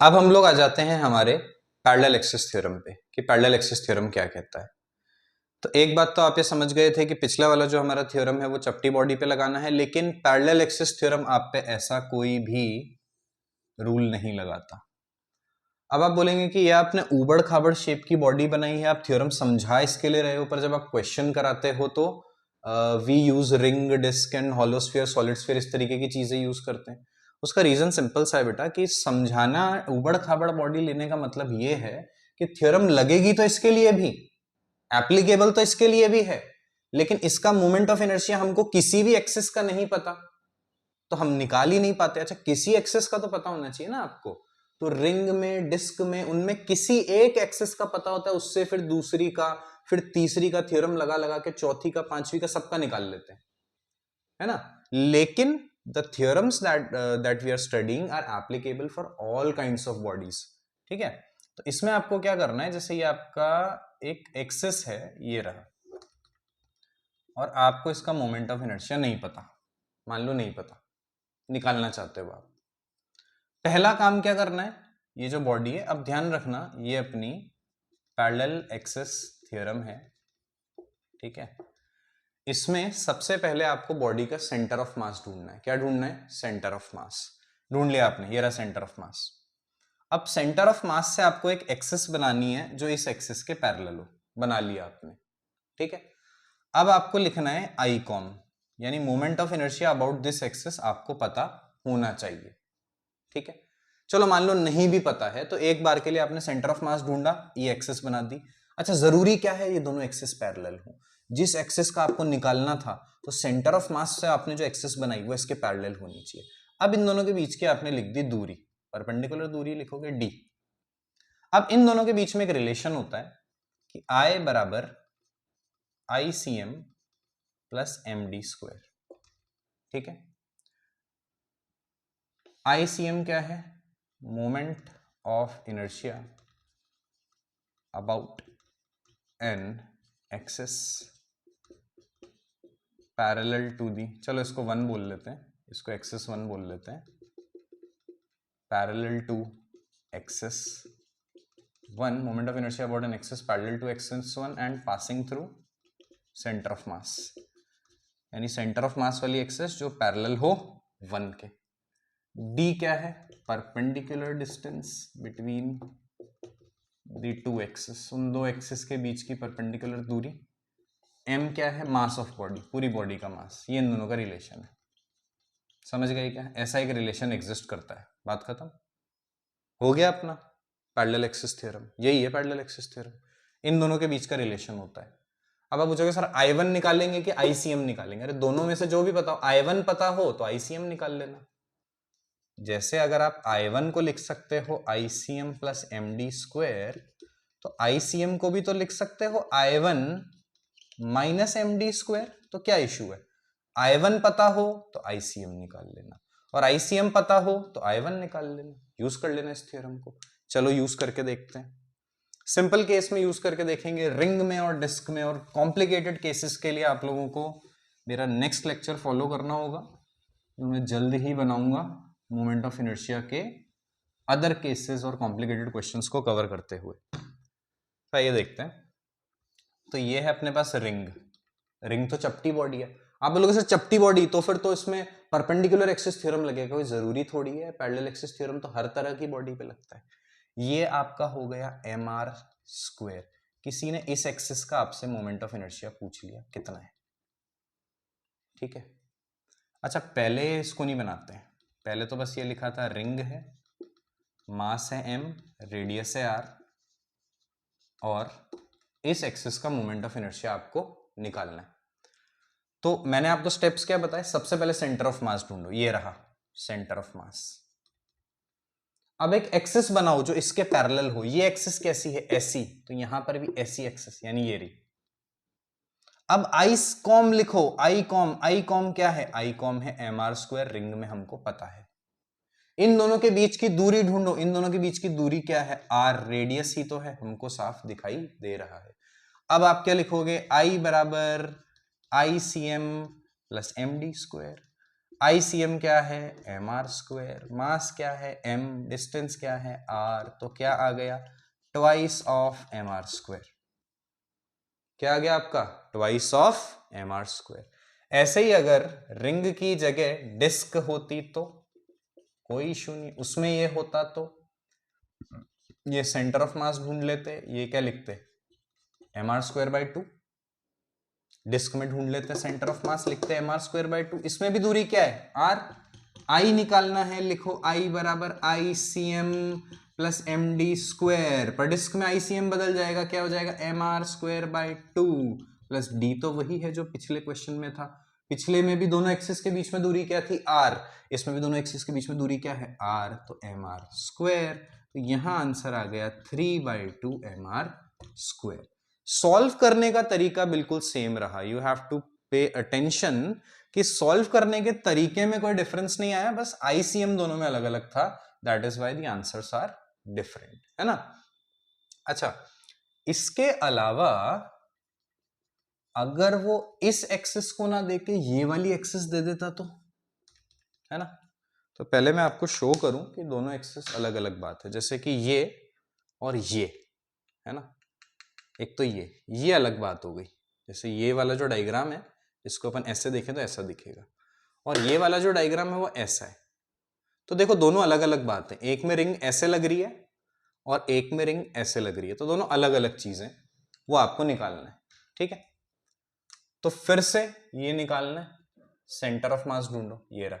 अब हम लोग आ जाते हैं हमारे पैरेलल एक्सिस थ्योरम पे कि पैरेलल एक्सिस थ्योरम क्या कहता है। तो एक बात तो आप ये समझ गए थे कि पिछला वाला जो हमारा थ्योरम है वो चपटी बॉडी पे लगाना है, लेकिन पैरेलल एक्सिस थ्योरम आप पे ऐसा कोई भी रूल नहीं लगाता। अब आप बोलेंगे कि ये आपने ऊबड़ खाबड़ शेप की बॉडी बनाई है, आप थ्योरम समझा इसके लिए रहे हो, पर जब आप क्वेश्चन कराते हो तो we use ring, disc and hollow sphere, solid sphere, इस तरीके की चीजें यूज करते हैं। उसका रीजन सिंपल सा है बेटा कि समझाना ऊबड़ खाबड़ बॉडी लेने का मतलब ये है कि थ्योरम लगेगी तो इसके लिए भी, एप्लीकेबल तो इसके लिए भी है, लेकिन इसका मोमेंट ऑफ इनर्शिया हमको किसी भी एक्सिस का नहीं पता तो हम निकाल ही नहीं पाते। अच्छा, किसी एक्सिस का तो पता होना चाहिए ना आपको, तो रिंग में, डिस्क में, उनमें किसी एक एक्सिस का पता होता है, उससे फिर दूसरी का, फिर तीसरी का थ्योरम लगा लगा के चौथी का, पांचवी का, सबका निकाल लेते हैं, है ना। लेकिन the theorems that we are studying are applicable for all kinds of bodies. ठीक है, तो इसमें आपको क्या करना है, जैसे ये आपका एक एक्सिस है, ये रहा, और आपको इसका मोमेंट ऑफ इनर्शिया नहीं पता, मान लो नहीं पता, निकालना चाहते हो आप। पहला काम क्या करना है, ये जो बॉडी है, अब ध्यान रखना ये अपनी पैरेलल एक्सिस थ्योरम है, ठीक है। इसमें सबसे पहले आपको बॉडी का सेंटर ऑफ मास ढूंढना है। क्या ढूंढना है? सेंटर ऑफ मास। ढूंढ लिया आपने, ये रहा सेंटर ऑफ मास। अब सेंटर ऑफ मास से आपको एक एक्सिस बनानी है जो इस एक्सिस के पैरेलल हो, बना लिया आपने, ठीक है। अब आपको लिखना है आई कॉम, यानी moment of inertia about this axis आपको पता होना चाहिए, ठीक है। चलो मान लो नहीं भी पता है, तो एक बार के लिए आपने सेंटर ऑफ मास ढूंढा, ये एक्सिस बना दी। अच्छा, जरूरी क्या है, ये दोनों एक्सिस पैरेलल हो। जिस एक्सिस का आपको निकालना था, तो सेंटर ऑफ मास से आपने जो एक्सिस बनाई वो इसके पैरेलल होनी चाहिए। अब इन दोनों के बीच की आपने लिख दी दूरी, परपेंडिकुलर दूरी लिखोगे डी। अब इन दोनों के बीच में एक रिलेशन होता है कि I बराबर ICM प्लस MD स्क्वायर, ठीक है। ICM क्या है? Moment of inertia about an axis parallel to the, चलो इसको 1 बोल लेते हैं, इसको एक्सिस 1 बोल लेते हैं, parallel to axis 1, moment of inertia about an axis parallel to axis 1 and passing through centre of mass, यानी सेंटर ऑफ मास वाली एक्सिस जो पैरेलल हो 1 के। डी क्या है? Perpendicular distance between the two axis, उन दो एक्सिस के बीच की परपेंडिकुलर दूरी। एम क्या है? मास ऑफ बॉडी, पूरी बॉडी का मास। ये इन दोनों का रिलेशन है, समझ गए क्या? ऐसा एक रिलेशन एग्जिस्ट करता है, बात खत्म हो गया अपना पैरेलल एक्सिस थ्योरम। यही है पैरेलल एक्सिस थ्योरम, इन दोनों के बीच का रिलेशन होता है। अब आप पूछोगे सर I1 निकालेंगे कि ICM निकालेंगे? अरे दोनों में से जो भी पता हो, I1 पता हो तो ICM निकाल लेना। जैसे अगर आप I1 को लिख सकते हो ICM प्लस MD स्क्वायर, तो ICM को भी तो लिख सकते हो I1 माइनस MD स्क्वायर। तो क्या इशू है? I1 पता हो तो ICM निकाल लेना, और ICM पता हो तो I1 निकाल लेना, यूज कर लेना इस थ्योरम को। चलो यूज करके देखते हैं। सिंपल केस में यूज करके देखेंगे, रिंग में और डिस्क में, और कॉम्प्लिकेटेड केसेस के लिए आप लोगों को मेरा नेक्स्ट लेक्चर फॉलो करना होगा, जो मैं जल्द ही बनाऊंगा मोमेंट ऑफ इनर्शिया के अदर केसेस और कॉम्प्लिकेटेड क्वेश्चंस को कवर करते हुए। तो आइए देखते हैं। तो ये है अपने पास रिंग, रिंग तो चपटी बॉडी है। आप बोलोगे सर चपटी बॉडी, तो फिर तो इसमें परपेंडिकुलर एक्सिस थ्योरम लगेगा, कोई जरूरी थोड़ी है, पैरेलल एक्सिस थ्योरम तो हर तरह की बॉडी पे लगता है। ये आपका हो गया mr स्क्वायर। किसी ने इस एक्सिस का आपसे मोमेंट ऑफ इनर्शिया पूछ लिया कितना है, ठीक है। अच्छा, पहले इसको नहीं बनाते हैं, पहले तो बस ये लिखा था रिंग है, मास है m, रेडियस है r, और इस एक्सिस का मोमेंट ऑफ इनर्शिया आपको निकालना है। तो मैंने आपको स्टेप्स क्या बताए? सबसे पहले सेंटर ऑफ मास ढूंढो, ये रहा सेंटर ऑफ मास। अब एक एक्सिस बनाओ जो इसके पैरेलल हो। ये एक्सिस कैसी है? ऐसी, तो यहां पर भी ऐसी एक्सिस, यानी ये रही। अब आई कॉम लिखो, आई कॉम, आई कॉम क्या है? आई कॉम है mr स्क्वायर, रिंग में हमको पता है। इन दोनों के बीच की दूरी ढूंढो, इन दोनों के बीच की दूरी क्या है? r, रेडियस ही तो है, हमको साफ दिखाई दे रहा है। अब आप क्या लिखोगे? I बराबर ICM plus MD square. ICM क्या है, mr², मास क्या है m, डिस्टेंस क्या है r, तो क्या आ गया, ट्वाइस ऑफ mr²। क्या आ गया आपका, ट्वाइस ऑफ mr²। ऐसे ही अगर रिंग की जगह डिस्क होती तो कोई इशू नहीं, उसमें ये होता तो ये सेंटर ऑफ मास ढूंढ लेते, ये क्या लिखते, mr²/2। डिस्क में ढूंढ लेते हैं सेंटर ऑफ मास, लिखते हैं mr²/2। इसमें भी दूरी क्या है, r, i निकालना है, लिखो i बराबर ICM प्लस md²। पर डिस्क में ICM बदल जाएगा, क्या हो जाएगा, mr²/2 प्लस d, तो वही है जो पिछले क्वेश्चन में था। पिछले में भी दोनों एक्सिस के बीच में दूरी क्या थी, r, इसमें भी दोनों एक्सिस के बीच में दूरी क्या है, r, तो mr²। तो यहां आंसर आ गया 3/2 mr²। सॉल्व करने का तरीका बिल्कुल सेम रहा, you have to pay attention कि सॉल्व करने के तरीके में कोई डिफरेंस नहीं आया, बस ICM दोनों में अलग अलग था, that is why the answers are different, है ना। अच्छा, इसके अलावा अगर वो इस एक्सिस को ना देके ये वाली एक्सिस दे देता तो, है ना। तो पहले मैं आपको शो करूं कि दोनों एक्सिस अलग अलग बात है, जैसे कि ये और ये, है ना। एक तो ये अलग बात हो गई, जैसे ये वाला जो डायग्राम है इसको अपन ऐसे देखें तो ऐसा दिखेगा, और ये वाला जो डायग्राम है वो ऐसा है। तो देखो दोनों अलग अलग बात है, एक में रिंग ऐसे लग रही है और एक में रिंग ऐसे लग रही है, तो दोनों अलग अलग चीजें, वो आपको निकालना है, ठीक है। तो फिर से ये निकालना है, सेंटर ऑफ मास ढूंढो, ये रहा,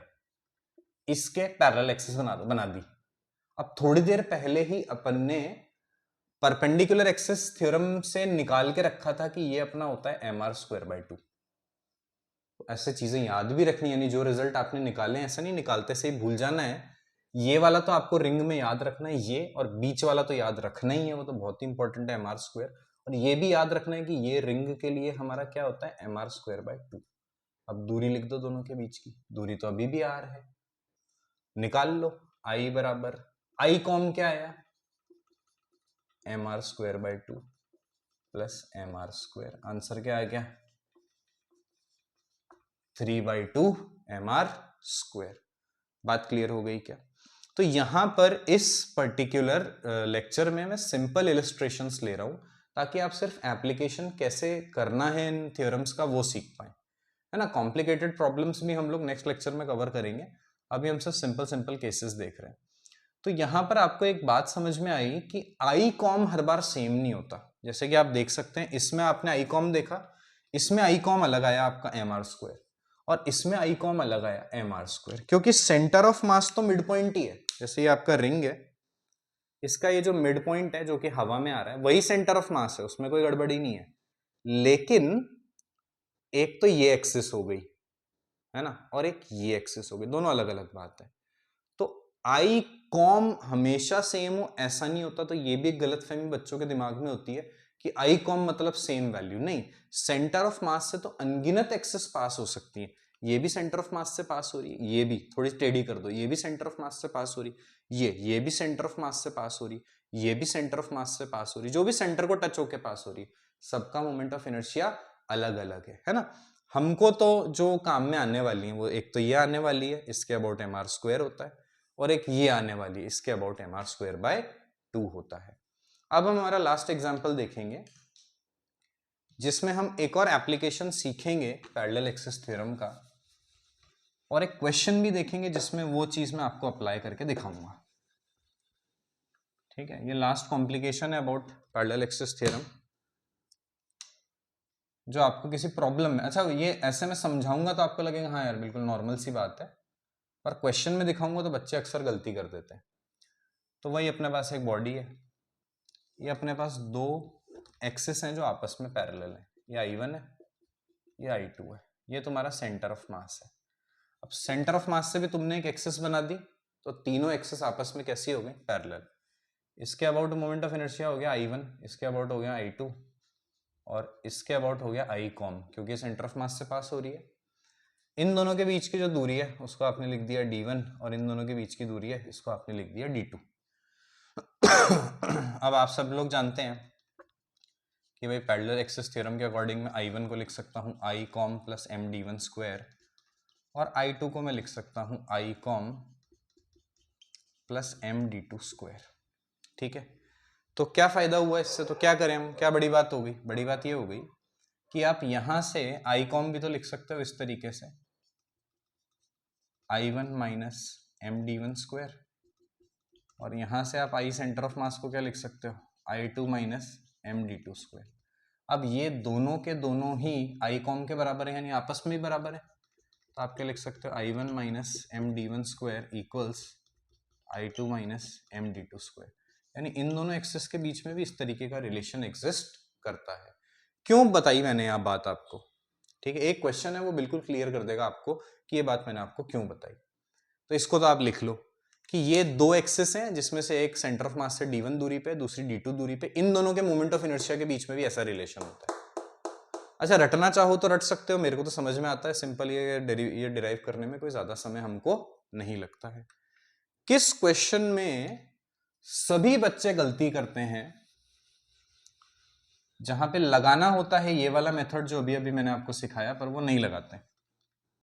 इसके पैरेलल एक्सिस बना दी। अब थोड़ी देर पहले ही अपन ने परपेंडिकुलर एक्सिस थ्योरम से निकाल के रखा था कि ये अपना होता है mr²/2। तो ऐसे चीजें याद भी रखनी, यानी जो रिजल्ट आपने निकाले ऐसा नहीं निकालते से ही भूल जाना है। ये वाला तो आपको रिंग में याद रखना है, ये और बीच वाला तो याद रखना ही है, वो तो बहुत ही इंपॉर्टेंट है mr²। और ये भी याद रखना है कि ये रिंग के लिए हमारा क्या होता है, mr²/2। अब दूरी लिख दो दोनों के बीच की, दूरी तो अभी भी r है, निकाल लो। i बराबर, i कॉम क्या आया, mr²/2 प्लस mr², आंसर क्या आ गया, 3/2 mr²। बात क्लियर हो गई क्या। तो यहां पर इस पर्टिकुलर लेक्चर में मैं सिंपल इलस्ट्रेशंस ले रहा हूं ताकि आप सिर्फ एप्लीकेशन कैसे करना है इन थ्योरम्स का वो सीख पाए, है ना। कॉम्प्लिकेटेड प्रॉब्लम्स भी हम लोग नेक्स्ट लेक्चर में कवर करेंगे, अभी हम सब सिंपल सिंपल केसेस देख रहे हैं। तो यहां पर आपको एक बात समझ में आई कि I com her bar same नहीं होता। जैसे कि आप देख सकते हैं, इसमें आपने आई कॉम देखा, इसमें आई कॉम अलग आया आपका mr², और इसमें आई कॉम अलग आया mr², क्योंकि सेंटर ऑफ मास तो मिड पॉइंट ही है। जैसे ये आपका रिंग है, इसका ये जो मिड पॉइंट है जो कि हवा में आ रहा है वही सेंटर ऑफ मास है, उसमें कोई गड़बड़ी नहीं है। लेकिन एक तो ये एक्सिस हो गई, है ना, और एक ये एक्सिस हो गई, दोनों अलग अलग बात है। तो आई कॉम हमेशा सेम हो ऐसा नहीं होता, तो ये भी एक गलतफहमी बच्चों के दिमाग में होती है कि आई कॉम मतलब सेम वैल्यू, नहीं। सेंटर ऑफ मास से तो अनगिनत एक्सेस पास हो सकती है, ये भी सेंटर ऑफ मास से पास हो रही है, ये भी थोड़ी टेढ़ी कर दो, ये भी सेंटर ऑफ मास से पास हो रही, ये भी सेंटर ऑफ मास से पास हो रही, ये भी सेंटर ऑफ मास से पास हो रही, जो भी सेंटर को टच होके पास हो रही, सबका मोमेंट ऑफ इनर्शिया अलग अलग है ना। हमको तो जो काम में आने वाली है वो एक तो ये आने वाली है, इसके अबाउट mr² होता है, और एक ये आने वाली है, इसके अबाउट mr²/2 होता है। अब हम हमारा लास्ट एग्जांपल देखेंगे जिसमें हम एक और एप्लीकेशन सीखेंगे पैरेलल एक्सिस थ्योरम का, और एक क्वेश्चन भी देखेंगे जिसमें वो चीज मैं आपको अप्लाई करके दिखाऊंगा, ठीक है। ये लास्ट कॉम्प्लिकेशन है अबाउट पैरेलल एक्सिस थ्योरम, जो आपको किसी प्रॉब्लम में, अच्छा ये ऐसे में समझाऊंगा तो आपको लगेगा हाँ यार बिल्कुल नॉर्मल सी बात है, पर क्वेश्चन में दिखाऊंगा तो बच्चे अक्सर गलती कर देते हैं। तो वही अपने पास एक बॉडी है, ये अपने पास दो एक्सिस हैं जो आपस में पैरेलल है, ये I1 है, ये I2 है, ये तुम्हारा सेंटर ऑफ मास है। अब सेंटर ऑफ मास से भी तुमने एक एक्सिस बना दी, तो तीनों एक्सिस आपस में कैसी हो गई, पैरेलल। इसके अबाउट मोमेंट ऑफ इनर्शिया हो गया I1, इसके अबाउट हो गया I2, और इसके अबाउट हो गया I कॉम, क्योंकि सेंटर ऑफ मास से पास हो रही है। इन दोनों के बीच की जो दूरी है उसको आपने लिख दिया d1, और इन दोनों के बीच की दूरी है इसको आपने लिख दिया d2। अब आप सब लोग जानते हैं कि भाई पैरेलल एक्सिस थ्योरम के अकॉर्डिंग मैं I1 को लिख सकता हूँ I कॉम प्लस md1², और I2 को मैं लिख सकता हूं I com plus md2 square. ठीक है, तो क्या फायदा हुआ इससे, तो क्या करें हम, क्या बड़ी बात हो गई, बड़ी बात ये हो गई कि आप यहां से I कॉम भी तो लिख सकते हो इस तरीके से I1 माइनस md1 स्क्वायर, और यहां से आप I सेंटर ऑफ मास को क्या लिख सकते हो I2 माइनस md2 स्क्वायर। अब ये दोनों के दोनों ही I कॉम के बराबर है, यानी आपस में ही बराबर है, तो आप क्या लिख सकते हो I1 minus md1 square equals I2 minus md2 square. यानी इन दोनों एक्सेस के बीच में भी इस तरीके का रिलेशन एग्जिस्ट करता है। क्यों बताई मैंने यह बात आपको, ठीक है, एक क्वेश्चन है वो बिल्कुल क्लियर कर देगा आपको कि ये बात मैंने आपको क्यों बताई। तो इसको तो आप लिख लो कि ये दो एक्सेस हैं जिसमें से एक सेंटर ऑफ मास से d1 दूरी पे, दूसरी d2 दूरी पे, इन दोनों के मोमेंट ऑफ इनर्शिया के बीच में भी ऐसा रिलेशन होता है। अच्छा, रटना चाहो तो रट सकते हो, मेरे को तो समझ में आता है सिंपल, ये डिराइव करने में कोई ज्यादा समय हमको नहीं लगता है। किस क्वेश्चन में सभी बच्चे गलती करते हैं, जहां पे लगाना होता है ये वाला मेथड जो अभी अभी मैंने आपको सिखाया, पर वो नहीं लगाते हैं।